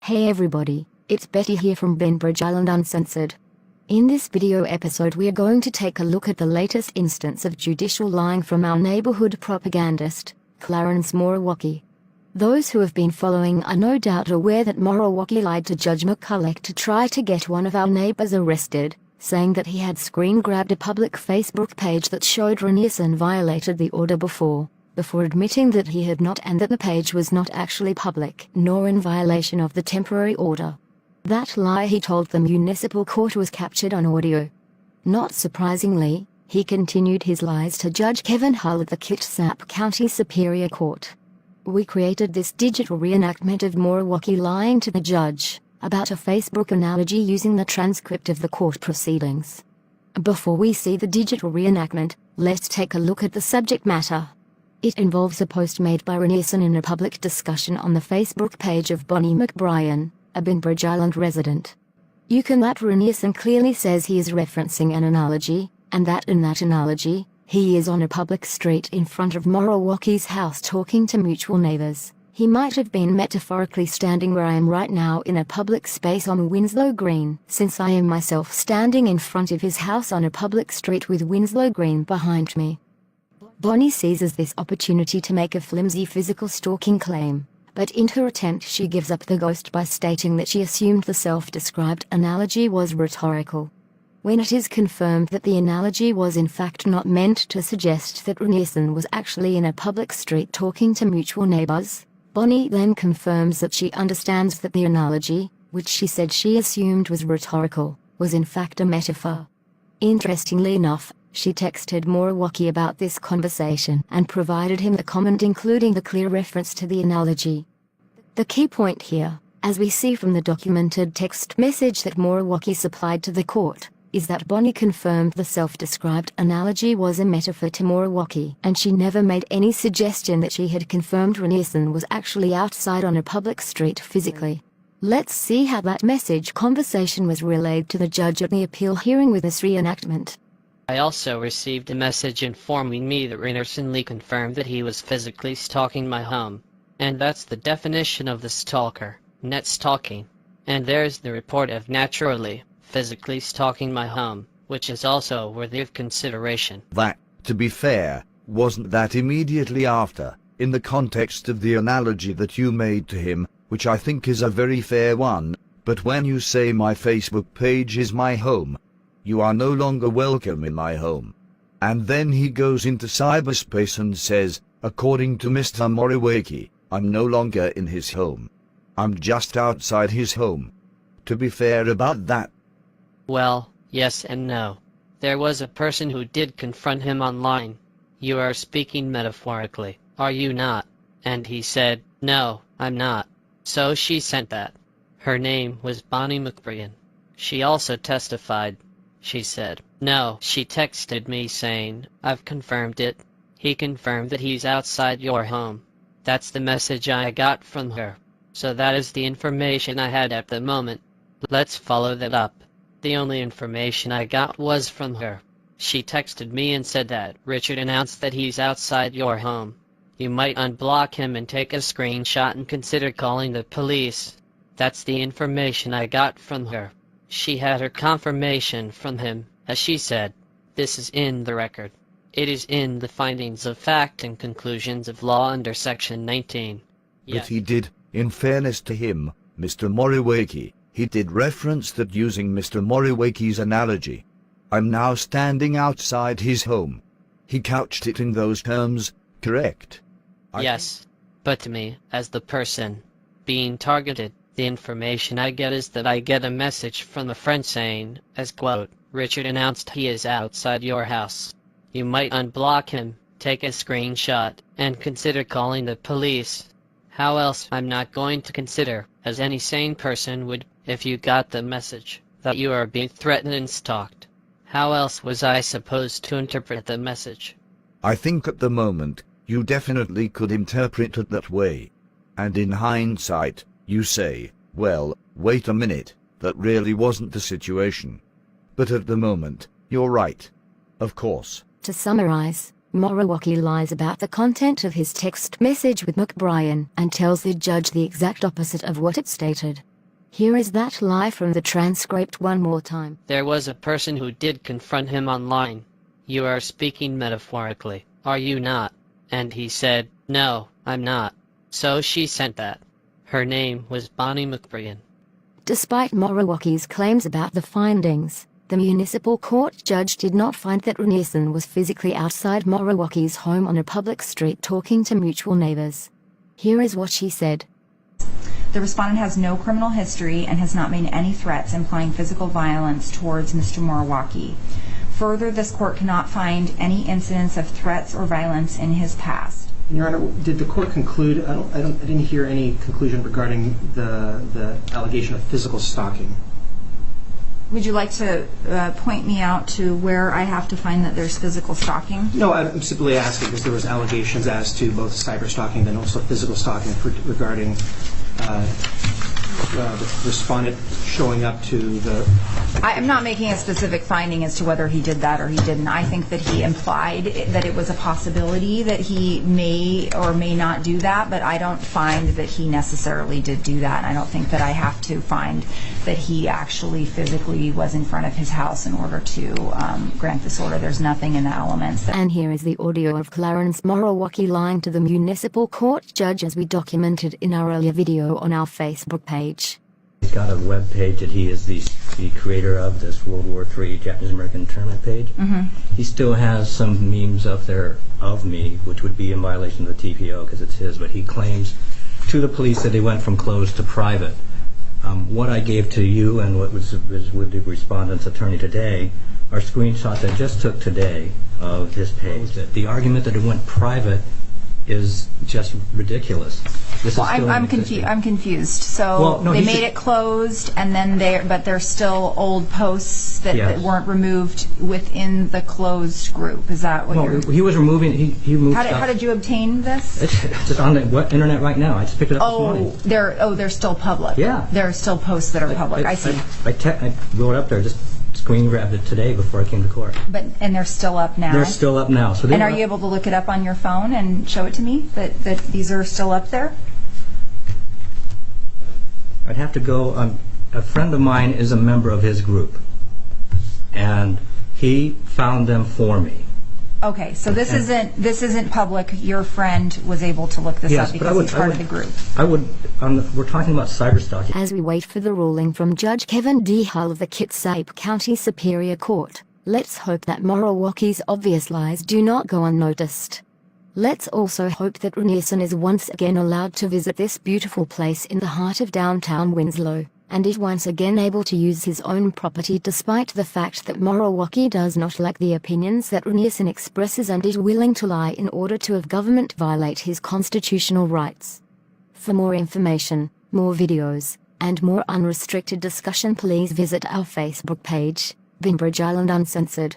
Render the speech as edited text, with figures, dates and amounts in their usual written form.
Hey everybody, it's Betty here from Bainbridge Island Uncensored. In this video episode we are going to take a look at the latest instance of judicial lying from our neighborhood propagandist, Clarence Moriwaki. Those who have been following are no doubt aware that Moriwaki lied to Judge McCulloch to try to get one of our neighbors arrested, saying that he had screen grabbed a public Facebook page that showed Ranierson violated the order before admitting that he had not and that the page was not actually public nor in violation of the temporary order. That lie he told the municipal court was captured on audio. Not surprisingly, he continued his lies to Judge Kevin Hull at the Kitsap County Superior Court. We created this digital reenactment of Moriwaki lying to the judge about a Facebook analogy using the transcript of the court proceedings. Before we see the digital reenactment, let's take a look at the subject matter. It involves a post made by Ranierson in a public discussion on the Facebook page of Bonnie McBrien, a Bainbridge Island resident. You can that Ranierson clearly says he is referencing an analogy, and that in that analogy, he is on a public street in front of Moriwaki's house talking to mutual neighbors. He might have been metaphorically standing where I am right now in a public space on Winslow Green, since I am myself standing in front of his house on a public street with Winslow Green behind me. Bonnie seizes this opportunity to make a flimsy physical stalking claim, but in her attempt she gives up the ghost by stating that she assumed the self-described analogy was rhetorical. When it is confirmed that the analogy was in fact not meant to suggest that Ranierson was actually in a public street talking to mutual neighbors, Bonnie then confirms that she understands that the analogy, which she said she assumed was rhetorical, was in fact a metaphor. Interestingly enough, she texted Moriwaki about this conversation and provided him the comment including the clear reference to the analogy. The key point here, as we see from the documented text message that Moriwaki supplied to the court, is that Bonnie confirmed the self-described analogy was a metaphor to Moriwaki, and she never made any suggestion that she had confirmed Ranierson was actually outside on a public street physically. Let's see how that message conversation was relayed to the judge at the appeal hearing with this reenactment. I also received a message informing me that Ranierson Lee confirmed that he was physically stalking my home. And that's the definition of the stalker, net stalking. And there's the report of naturally, physically stalking my home, which is also worthy of consideration. That, to be fair, wasn't that immediately after, in the context of the analogy that you made to him, which I think is a very fair one, but when you say my Facebook page is my home, you are no longer welcome in my home. And then he goes into cyberspace and says, according to Mr. Moriwaki, I'm no longer in his home. I'm just outside his home. To be fair about that. Well, yes and no. There was a person who did confront him online. You are speaking metaphorically, are you not? And he said, no, I'm not. So she sent that. Her name was Bonnie McBrien. She also testified. She said, no, she texted me saying, I've confirmed it. He confirmed that he's outside your home. That's the message I got from her. So that is the information I had at the moment. Let's follow that up. The only information I got was from her. She texted me and said that Richard announced that he's outside your home. You might unblock him and take a screenshot and consider calling the police. That's the information I got from her. She had her confirmation from him, as she said. This is in the record. It is in the findings of fact and conclusions of law under Section 19. Yes. But he did, in fairness to him, Mr. Moriwaki, he did reference that using Mr. Moriwaki's analogy. I'm now standing outside his home. He couched it in those terms, correct? Yes, but to me, as the person being targeted, the information I get is that I get a message from a friend saying, as quote, Richard announced he is outside your house. You might unblock him, take a screenshot, and consider calling the police. How else I'm not going to consider, as any sane person would, if you got the message, that you are being threatened and stalked. How else was I supposed to interpret the message? I think at the moment, you definitely could interpret it that way. And in hindsight, you say, well, wait a minute, that really wasn't the situation. But at the moment, you're right. Of course. To summarize, Moriwaki lies about the content of his text message with McBrien and tells the judge the exact opposite of what it stated. Here is that lie from the transcript one more time. There was a person who did confront him online. You are speaking metaphorically, are you not? And he said, no, I'm not. So she sent that. Her name was Bonnie McBrien. Despite Moriwaki's claims about the findings, the municipal court judge did not find that Rynearson was physically outside Moriwaki's home on a public street talking to mutual neighbors. Here is what she said. The respondent has no criminal history and has not made any threats implying physical violence towards Mr. Moriwaki. Further, this court cannot find any incidents of threats or violence in his past. Your Honor, did the court conclude? I didn't hear any conclusion regarding the allegation of physical stalking. Would you like to point me out to where I have to find that there's physical stalking? No, I'm simply asking because there was allegations as to both cyber stalking and also physical stalking regarding the respondent showing up to the... I'm not making a specific finding as to whether he did that or he didn't. I think that he implied that it was a possibility that he may or may not do that, but I don't find that he necessarily did do that. I don't think that I have to find that he actually physically was in front of his house in order to grant this order. There's nothing in the elements that... And here is the audio of Clarence Moriwaki lying to the municipal court judge as we documented in our earlier video on our Facebook page. He's got a web page that he is the creator of, this World War III Japanese American internment page. He still has some memes up there of me, which would be in violation of the TPO because it's his, but he claims to the police that they went from closed to private. What I gave to you and what was with the respondent's attorney today are screenshots I just took today of his page. The argument that it went private is just ridiculous. This Well, is I'm confused. So Well, no, they he made said- it closed, and then but there's still old posts that Yes. weren't removed within the closed group. Is that what you're... Well, he was removing. He moved stuff. How did you obtain this? It's just on the internet right now. I just picked it up this morning. They're still public. Yeah. There are still posts that are public. I see. I wrote up there, just screen grabbed it today before I came to court. And they're still up now. They're still up now. So And are you able to look it up on your phone and show it to me that these are still up there? I'd have to go. A friend of mine is a member of his group, and he found them for me. Okay, so this isn't public. Your friend was able to look this Yes, up but because he's part of the group. We're talking about cyber stalking. As we wait for the ruling from Judge Kevin D. Hull of the Kitsap County Superior Court, let's hope that Moriwaki's obvious lies do not go unnoticed. Let's also hope that Rynearson is once again allowed to visit this beautiful place in the heart of downtown Winslow, and is once again able to use his own property despite the fact that Moriwaki does not like the opinions that Rynearson expresses and is willing to lie in order to have government violate his constitutional rights. For more information, more videos, and more unrestricted discussion, please visit our Facebook page, Bainbridge Island Uncensored.